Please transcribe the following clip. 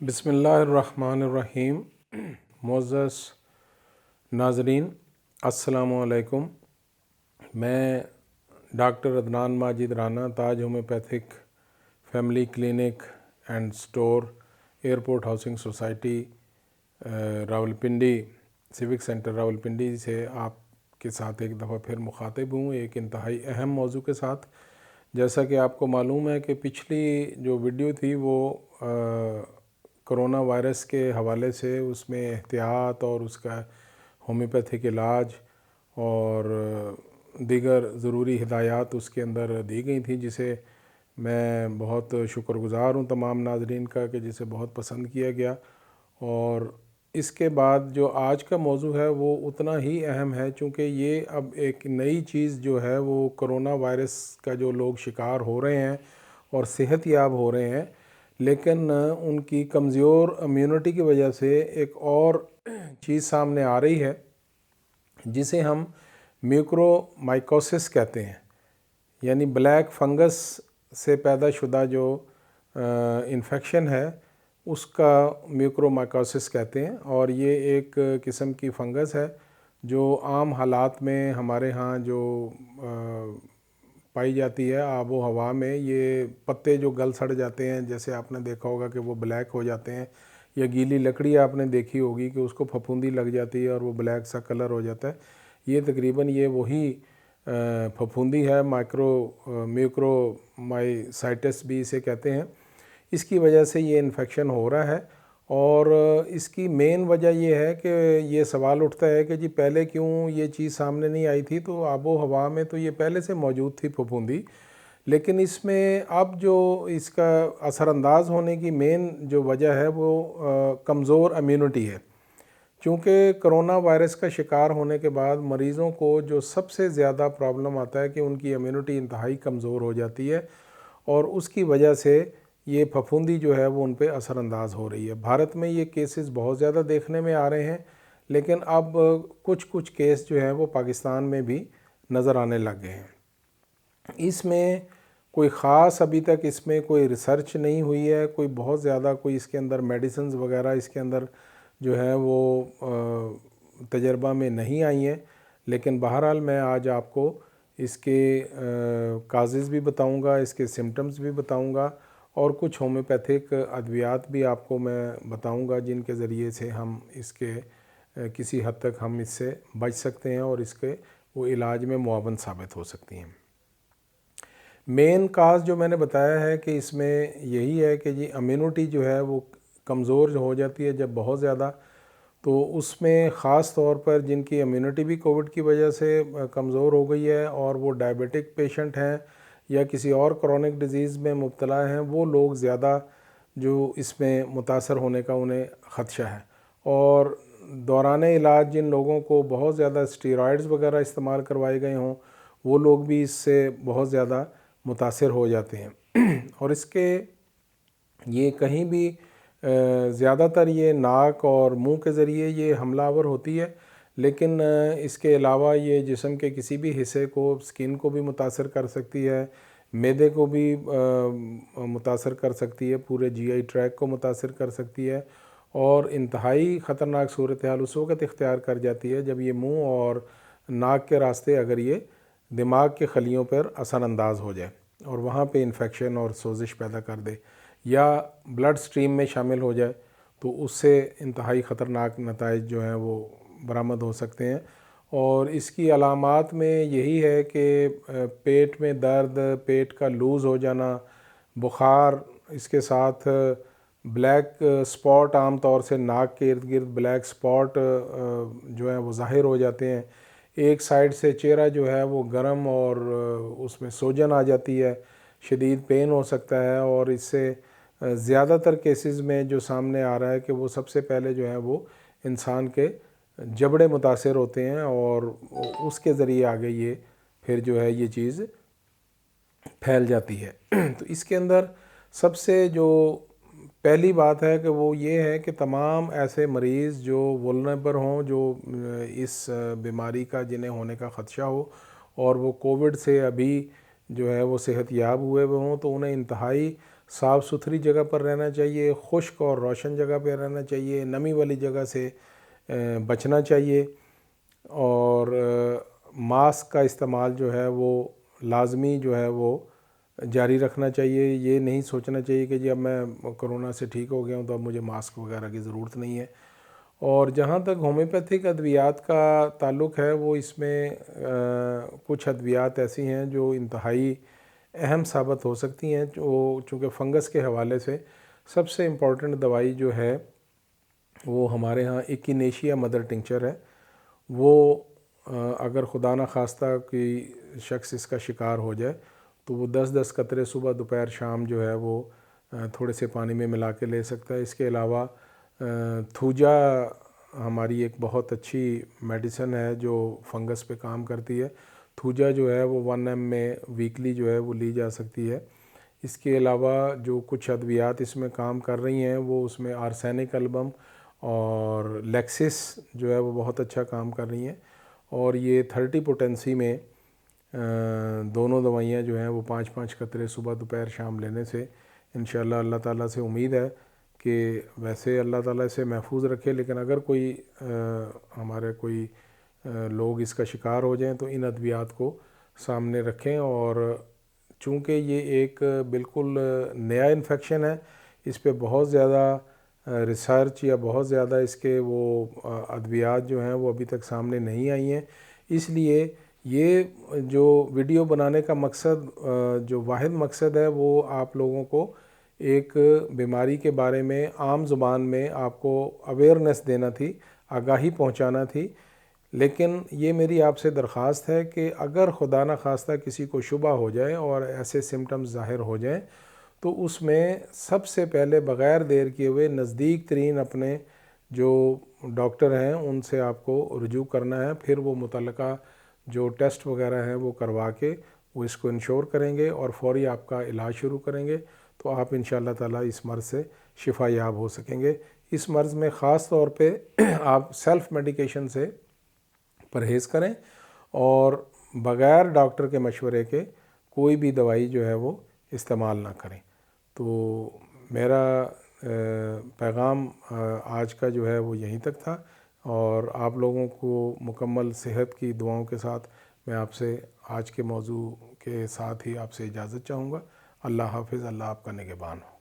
بسم اللہ الرحمن الرحیم۔ معزز ناظرین، السلام علیکم۔ میں doctor Adnan Majid Rana, Taj homeopathic family clinic and store, airport housing society Rawalpindi, civic centre Rawalpindi سے آپ کے ساتھ ایک دفعہ پھر مخاطب ہوں ایک انتہائی اہم موضوع کے ساتھ۔ جیسا کہ آپ کو معلوم ہے کہ پچھلی جو ویڈیو تھی وہ کرونا وائرس کے حوالے سے، اس میں احتیاط اور اس کا ہومیوپیتھک علاج اور دیگر ضروری ہدایات اس کے اندر دی گئی تھیں، جسے میں بہت شکر گزار ہوں تمام ناظرین کا کہ جسے بہت پسند کیا گیا۔ اور اس کے بعد جو آج کا موضوع ہے وہ اتنا ہی اہم ہے، چونکہ یہ اب ایک نئی چیز جو ہے وہ کرونا وائرس کا جو لوگ شکار ہو رہے ہیں اور صحت یاب ہو رہے ہیں، لیکن ان کی کمزور امیونٹی کی وجہ سے ایک اور چیز سامنے آ رہی ہے جسے ہم میوکرو مائکوسس کہتے ہیں، یعنی بلیک فنگس سے پیدا شدہ جو انفیکشن ہے اس کا میوکرو مائکوسس کہتے ہیں۔ اور یہ ایک قسم کی فنگس ہے جو عام حالات میں ہمارے ہاں جو پائی جاتی ہے آب و ہوا میں۔ یہ پتے جو گل سڑ جاتے ہیں، جیسے آپ نے دیکھا ہوگا کہ وہ بلیک ہو جاتے ہیں، یا گیلی لکڑی آپ نے دیکھی ہوگی کہ اس کو پھپھوندی لگ جاتی ہے اور وہ بلیک سا کلر ہو جاتا ہے۔ یہ تقریباً یہ وہی پھپھوندی ہے، میوکرو مائسائٹس بھی اسے کہتے ہیں۔ اس کی وجہ سے یہ انفیکشن ہو رہا ہے، اور اس کی مین وجہ یہ ہے کہ یہ سوال اٹھتا ہے کہ جی پہلے کیوں یہ چیز سامنے نہیں آئی تھی؟ تو آب و ہوا میں تو یہ پہلے سے موجود تھی پھپھوندی، لیکن اس میں اب جو اس کا اثر انداز ہونے کی مین جو وجہ ہے وہ کمزور امیونٹی ہے۔ چونکہ کرونا وائرس کا شکار ہونے کے بعد مریضوں کو جو سب سے زیادہ پرابلم آتا ہے کہ ان کی امیونٹی انتہائی کمزور ہو جاتی ہے، اور اس کی وجہ سے یہ پھپھوندی جو ہے وہ ان پہ اثر انداز ہو رہی ہے۔ بھارت میں یہ کیسز بہت زیادہ دیکھنے میں آ رہے ہیں، لیکن اب کچھ کیس جو ہیں وہ پاکستان میں بھی نظر آنے لگ گئے ہیں۔ اس میں کوئی خاص ابھی تک اس میں کوئی ریسرچ نہیں ہوئی ہے، کوئی بہت زیادہ کوئی اس کے اندر میڈیسنز وغیرہ اس کے اندر جو ہے وہ تجربہ میں نہیں آئی ہیں، لیکن بہرحال میں آج آپ کو اس کے کازز بھی بتاؤں گا، اس کے سمٹمز بھی بتاؤں گا، اور کچھ ہومیوپیتھک ادویات بھی آپ کو میں بتاؤں گا جن کے ذریعے سے ہم اس کے کسی حد تک ہم اس سے بچ سکتے ہیں اور اس کے وہ علاج میں معاون ثابت ہو سکتی ہیں۔ مین کاز جو میں نے بتایا ہے کہ اس میں یہی ہے کہ جی امیونٹی جو ہے وہ کمزور ہو جاتی ہے جب بہت زیادہ، تو اس میں خاص طور پر جن کی امیونٹی بھی کووڈ کی وجہ سے کمزور ہو گئی ہے اور وہ ڈائبیٹک پیشنٹ ہیں یا کسی اور کرونک ڈیزیز میں مبتلا ہیں، وہ لوگ زیادہ جو اس میں متاثر ہونے کا انہیں خدشہ ہے۔ اور دوران علاج جن لوگوں کو بہت زیادہ اسٹیرائڈز وغیرہ استعمال کروائے گئے ہوں، وہ لوگ بھی اس سے بہت زیادہ متاثر ہو جاتے ہیں۔ اور اس کے یہ کہیں بھی زیادہ تر یہ ناک اور منہ کے ذریعے یہ حملہ آور ہوتی ہے، لیکن اس کے علاوہ یہ جسم کے کسی بھی حصے کو، سکن کو بھی متاثر کر سکتی ہے، معدے کو بھی متاثر کر سکتی ہے، پورے جی آئی ٹریک کو متاثر کر سکتی ہے، اور انتہائی خطرناک صورتحال اس وقت اختیار کر جاتی ہے جب یہ منہ اور ناک کے راستے اگر یہ دماغ کے خلیوں پر اثر انداز ہو جائے اور وہاں پہ انفیکشن اور سوزش پیدا کر دے، یا بلڈ سٹریم میں شامل ہو جائے، تو اس سے انتہائی خطرناک نتائج جو ہیں وہ برآمد ہو سکتے ہیں۔ اور اس کی علامات میں یہی ہے کہ پیٹ میں درد، پیٹ کا لوز ہو جانا، بخار، اس کے ساتھ بلیک سپاٹ، عام طور سے ناک کے ارد گرد بلیک سپاٹ جو ہیں وہ ظاہر ہو جاتے ہیں۔ ایک سائیڈ سے چہرہ جو ہے وہ گرم اور اس میں سوجن آ جاتی ہے، شدید پین ہو سکتا ہے، اور اس سے زیادہ تر کیسز میں جو سامنے آ رہا ہے کہ وہ سب سے پہلے جو ہے وہ انسان کے جبڑے متاثر ہوتے ہیں، اور اس کے ذریعے آگے یہ پھر جو ہے یہ چیز پھیل جاتی ہے۔ تو اس کے اندر سب سے جو پہلی بات ہے کہ وہ یہ ہے کہ تمام ایسے مریض جو وولنریبل ہوں، جو اس بیماری کا جنہیں ہونے کا خدشہ ہو، اور وہ کووڈ سے ابھی جو ہے وہ صحت یاب ہوئے ہوں، تو انہیں انتہائی صاف ستھری جگہ پر رہنا چاہیے، خشک اور روشن جگہ پہ رہنا چاہیے، نمی والی جگہ سے بچنا چاہیے، اور ماسک کا استعمال جو ہے وہ لازمی جو ہے وہ جاری رکھنا چاہیے۔ یہ نہیں سوچنا چاہیے کہ جی اب میں کرونا سے ٹھیک ہو گیا ہوں تو اب مجھے ماسک وغیرہ کی ضرورت نہیں ہے۔ اور جہاں تک ہومیوپیتھک ادویات کا تعلق ہے، وہ اس میں کچھ ادویات ایسی ہیں جو انتہائی اہم ثابت ہو سکتی ہیں، چونکہ فنگس کے حوالے سے سب سے امپورٹنٹ دوائی جو ہے وہ ہمارے ہاں ایکینیشیا مدر ٹنکچر ہے۔ وہ اگر خدا نخواستہ کوئی شخص اس کا شکار ہو جائے تو وہ 10 قطرے صبح دوپہر شام جو ہے وہ تھوڑے سے پانی میں ملا کے لے سکتا ہے۔ اس کے علاوہ تھوجا ہماری ایک بہت اچھی میڈیسن ہے جو فنگس پہ کام کرتی ہے۔ تھوجا جو ہے وہ 1 ml میں ویکلی جو ہے وہ لی جا سکتی ہے۔ اس کے علاوہ جو کچھ ادویات اس میں کام کر رہی ہیں وہ اس میں آرسینک البم اور لیکسس جو ہے وہ بہت اچھا کام کر رہی ہیں، اور یہ 30 پوٹینسی میں دونوں دوائیاں جو ہیں وہ 5 قطرے صبح دوپہر شام لینے سے انشاءاللہ اللہ تعالیٰ سے امید ہے کہ ویسے اللہ تعالیٰ اسے محفوظ رکھے، لیکن اگر کوئی ہمارے کوئی لوگ اس کا شکار ہو جائیں تو ان ادویات کو سامنے رکھیں۔ اور چونکہ یہ ایک بالکل نیا انفیکشن ہے، اس پہ بہت زیادہ ریسرچ یا بہت زیادہ اس کے وہ ادویات جو ہیں وہ ابھی تک سامنے نہیں آئی ہیں، اس لیے یہ جو ویڈیو بنانے کا مقصد جو واحد مقصد ہے وہ آپ لوگوں کو ایک بیماری کے بارے میں عام زبان میں آپ کو اویئرنیس دینا تھی، آگاہی پہنچانا تھی۔ لیکن یہ میری آپ سے درخواست ہے کہ اگر خدا نخواستہ کسی کو شبہ ہو جائے اور ایسے سمٹمز ظاہر ہو جائیں تو اس میں سب سے پہلے بغیر دیر کیے ہوئے نزدیک ترین اپنے جو ڈاکٹر ہیں ان سے آپ کو رجوع کرنا ہے، پھر وہ متعلقہ جو ٹیسٹ وغیرہ ہیں وہ کروا کے وہ اس کو انشور کریں گے اور فوری آپ کا علاج شروع کریں گے، تو آپ انشاءاللہ تعالیٰ اس مرض سے شفا یاب ہو سکیں گے۔ اس مرض میں خاص طور پہ آپ سیلف میڈیکیشن سے پرہیز کریں اور بغیر ڈاکٹر کے مشورے کے کوئی بھی دوائی جو ہے وہ استعمال نہ کریں۔ تو میرا پیغام آج کا جو ہے وہ یہیں تک تھا، اور آپ لوگوں کو مکمل صحت کی دعاؤں کے ساتھ میں آپ سے آج کے موضوع کے ساتھ ہی آپ سے اجازت چاہوں گا۔ اللہ حافظ، اللہ آپ کا نگہبان ہو۔